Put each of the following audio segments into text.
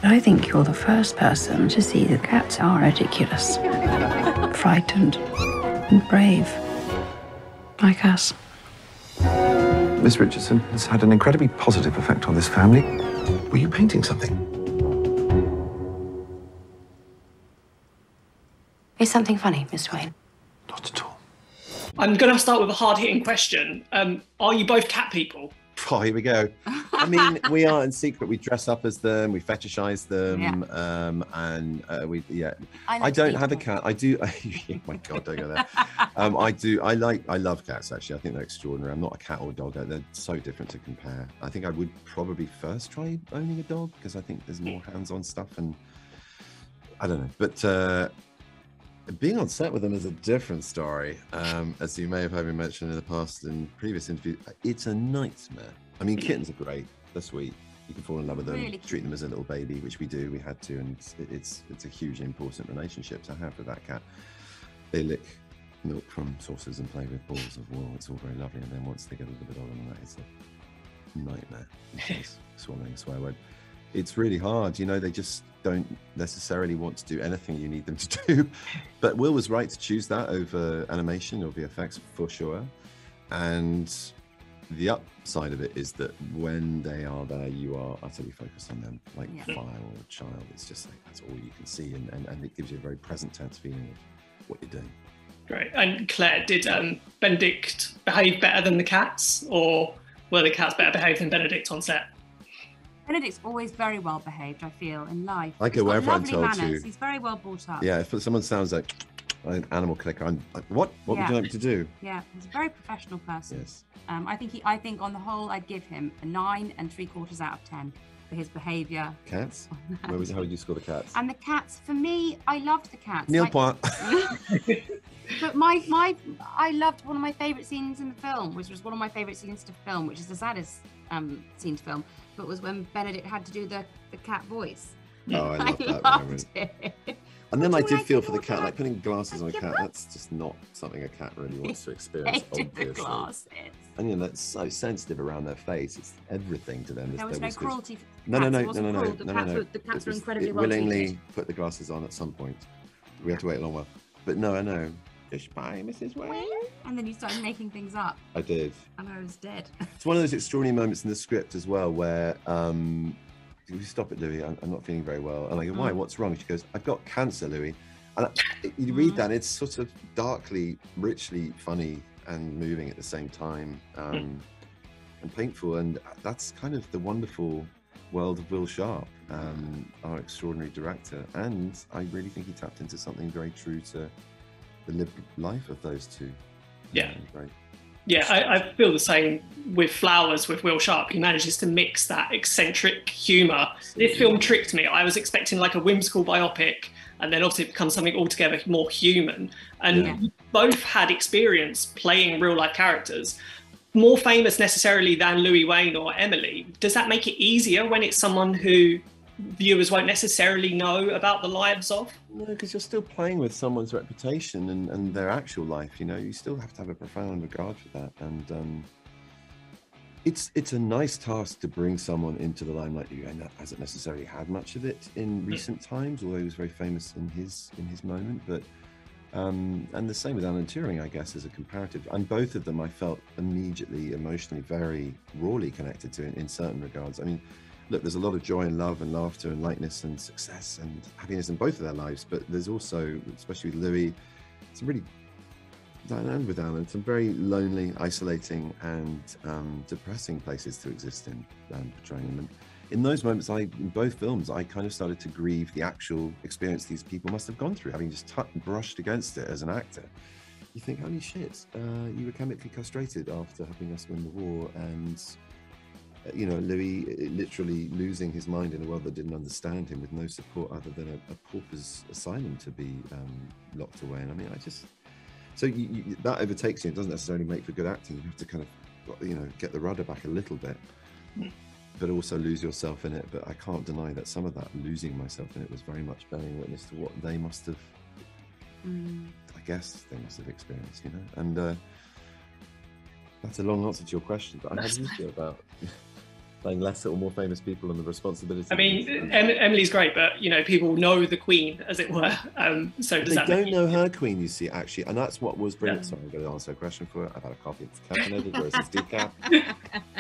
I think you're the first person to see that cats are ridiculous, frightened, and brave, like us. Miss Richardson has had an incredibly positive effect on this family. Were you painting something? Is something funny, Miss Wain? Not at all. I'm going to start with a hard-hitting question. Are you both cat people? Oh, here we go. I mean, we are in secret. We dress up as them. We fetishize them. Yeah. I don't have a cat. I do. Oh my God, don't go there. I love cats, actually. I think they're extraordinary. I'm not a cat or a dog. They're so different to compare. I think I would probably first try owning a dog because I think there's more hands-on stuff, and I don't know. But being on set with them is a different story. As you may have heard me mention in the past in previous interviews, it's a nightmare. I mean, kittens are great. They're sweet. You can fall in love with them, really treat them as a little baby, which we do. We had to, and it's a hugely important relationship to have with that cat. They lick milk from saucers and play with balls of wool. It's all very lovely, and then once they get a little bit older than that, it's a nightmare. Swallowing a swear word. It's really hard, you know. They just don't necessarily want to do anything you need them to do. But Will was right to choose that over animation or VFX for sure. And the upside of it is that when they are there, you are utterly focused on them, like fire or a child. It's just like that's all you can see, and it gives you a very present tense feeling of what you're doing. Great. And Claire, did Benedict behave better than the cats, or were the cats better behaved than Benedict on set? Benedict's always very well behaved, I feel, in life. I go wherever I'm told manners. to. He's very well brought up. Yeah, if someone sounds like an animal clicker, I'm like, what? What would you like me to do? Yeah, he's a very professional person. Yes. I think on the whole, I'd give him a 9 3/4 out of 10 for his behaviour. Cats? How would you score the cats? And the cats, for me, I loved the cats. Nil point. But I loved one of my favourite scenes in the film, which was one of my favourite scenes to film, which is the saddest scene to film, but was when Benedict had to do the cat voice. Oh, I love that moment. It. And then I did feel for the cat, like putting glasses on a cat, that's just not something a cat really wants to experience, obviously. The glasses. And you know, that's so sensitive around their face, it's everything to them. There was no cruelty for No. The cats were incredibly well treated. Willingly put the glasses on at some point. We had to wait a long while. But no, I know. Goodbye, Mrs. Wain. And then you started making things up. I did. And I was dead. It's one of those extraordinary moments in the script as well where, we stop it, Louis, I'm not feeling very well. And I go, why? What's wrong? She goes, I've got cancer, Louis. And you read that, it's sort of darkly, richly funny and moving at the same time, and painful. And that's kind of the wonderful world of Will Sharp, our extraordinary director. And I really think he tapped into something very true to the lived life of those two. Yeah. Yeah, I feel the same with Flowers with Will Sharp. He manages to mix that eccentric humour. This film tricked me. I was expecting like a whimsical biopic, and then obviously it becomes something altogether more human. And you both had experience playing real life characters, more famous necessarily than Louis Wain or Emily. Does that make it easier when it's someone who viewers won't necessarily know about the lives of? No, because you're still playing with someone's reputation and their actual life, you know. You still have to have a profound regard for that. And it's a nice task to bring someone into the limelight who hasn't necessarily had much of it in recent times, although he was very famous in his moment. But and the same with Alan Turing, I guess, as a comparative. And both of them I felt immediately emotionally very rawly connected to in certain regards. I mean, look, there's a lot of joy and love and laughter and lightness and success and happiness in both of their lives, but there's also, especially with Louis, some really, and with Alan, some very lonely, isolating and depressing places to exist in, portraying them. And in those moments, in both films, I kind of started to grieve the actual experience these people must have gone through, having just brushed against it as an actor. You think, holy shit, you were chemically castrated after helping us win the war, and you know, Louis literally losing his mind in a world that didn't understand him, with no support other than a pauper's asylum to be locked away. And I mean, so that overtakes you. It doesn't necessarily make for good acting. You have to kind of, you know, get the rudder back a little bit, but also lose yourself in it. But I can't deny that some of that losing myself in it was very much bearing witness to what they must have, I guess they must have experienced, you know. And that's a long answer to your question, but I had to about playing lesser or more famous people and the responsibility. I mean, Emily's great, but you know, people know the Queen, as it were. So does they that don't know her Queen, you see, actually, and that's what was brilliant. Yeah. Sorry, I'm going to answer a question for it. I've had a coffee. It's caffeinated, whereas it's decaf.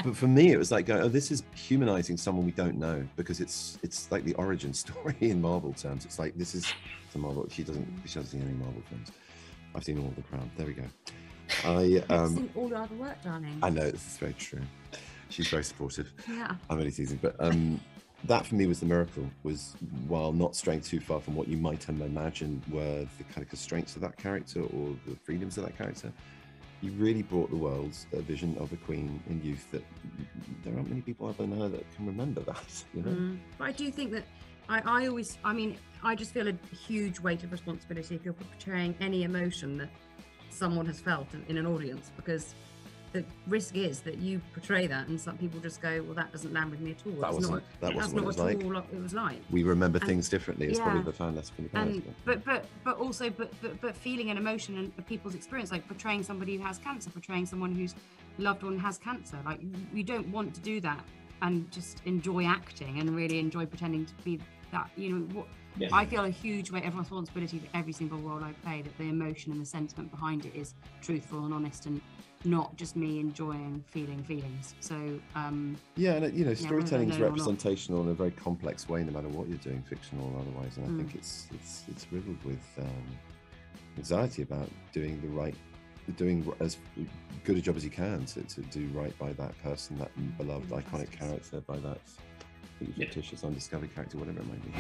But for me, it was like going, oh, this is humanizing someone we don't know, because it's like the origin story in Marvel terms. It's like, this is the Marvel. She doesn't see any Marvel films. I've seen all of The Crown. There we go. I've seen all your other work, darling. I know, this is very true. She's very supportive. Yeah. I'm only teasing, but that for me was the miracle, was while not straying too far from what you might have imagined were the kind of constraints of that character or the freedoms of that character, you really brought the world a vision of a Queen in youth that there aren't many people other than her that can remember that, you know? But I do think that I just feel a huge weight of responsibility if you're portraying any emotion that someone has felt in an audience, because the risk is that you portray that and some people just go, well, that doesn't land with me at all. That wasn't what it was like. It was like. We remember things differently. It's probably the fan lesson for the and parents. but also feeling an emotion and people's experience, like portraying somebody who has cancer, portraying someone whose loved one has cancer. Like, you don't want to do that and just enjoy acting and really enjoy pretending to be that, you know. I feel a huge weight of responsibility for every single role I play, that the emotion and the sentiment behind it is truthful and honest and not just me enjoying feeling feelings. So and you know, storytelling is representational in a very complex way, no matter what you're doing, fictional or otherwise. And I think it's riddled with anxiety about doing as good a job as you can to do right by that person, that beloved iconic character, by that fictitious undiscovered character, whatever it might be.